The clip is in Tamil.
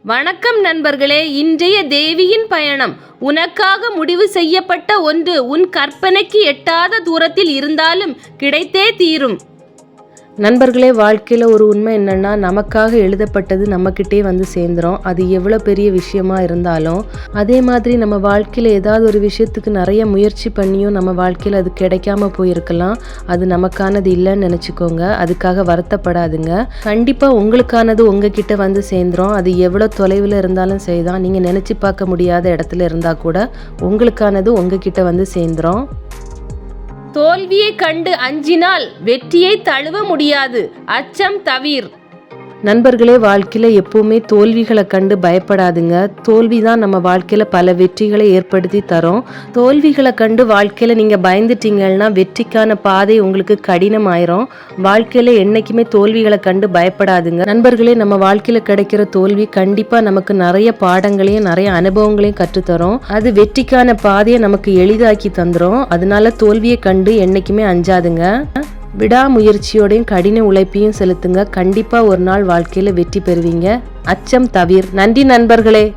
வணக்கம் நண்பர்களே. இன்றைய தேவியின் பயணம். உனக்காக முடிவு செய்யப்பட்ட ஒன்று உன் கற்பனைக்கு எட்டாத தூரத்தில் இருந்தாலும் கிடைத்தே தீரும். நண்பர்களே, வாழ்க்கையில் ஒரு உண்மை என்னென்னா, நமக்காக எழுதப்பட்டது நம்மக்கிட்டே வந்து சேர்ந்துடும். அது எவ்வளோ பெரிய விஷயமா இருந்தாலும். அதே மாதிரி நம்ம வாழ்க்கையில் ஏதாவது ஒரு விஷயத்துக்கு நிறைய முயற்சி பண்ணியும் நம்ம வாழ்க்கையில் அது கிடைக்காம போயிருக்கலாம். அது நமக்கானது இல்லைன்னு நினச்சிக்கோங்க. அதுக்காக வருத்தப்படாதுங்க. கண்டிப்பாக உங்களுக்கானது உங்ககிட்ட வந்து சேர்ந்துடும். அது எவ்வளோ தொலைவில் இருந்தாலும் சரிதான். நீங்கள் நினச்சி பார்க்க முடியாத இடத்துல இருந்தால் கூட உங்களுக்கானது உங்ககிட்ட வந்து சேர்ந்துடும். தோல்வியை கண்டு அஞ்சினால் வெற்றியை தழுவ முடியாது. அச்சம் தவிர். நண்பர்களே, வாழ்க்கையில் எப்போவுமே தோல்விகளை கண்டு பயப்படாதுங்க. தோல்வி தான் நம்ம வாழ்க்கையில் பல வெற்றிகளை ஏற்படுத்தி தரும். தோல்விகளை கண்டு வாழ்க்கையில் நீங்கள் பயந்துட்டீங்கன்னா வெற்றிக்கான பாதை உங்களுக்கு கடினமாயிரும். வாழ்க்கையில் என்றைக்குமே தோல்விகளை கண்டு பயப்படாதுங்க. நண்பர்களே, நம்ம வாழ்க்கையில் கிடைக்கிற தோல்வி கண்டிப்பாக நமக்கு நிறைய பாடங்களையும் நிறைய அனுபவங்களையும் கற்றுத்தரும். அது வெற்றிக்கான பாதையை நமக்கு எளிதாக்கி தந்துடும். அதனால தோல்வியை கண்டு என்றைக்குமே அஞ்சாதுங்க. விடாமுயற்சியோடையும் கடின உழைப்பையும் செலுத்துங்க. கண்டிப்பா ஒரு நாள் வாழ்க்கையில வெற்றி பெறுவீங்க. அச்சம் தவிர். நன்றி நண்பர்களே.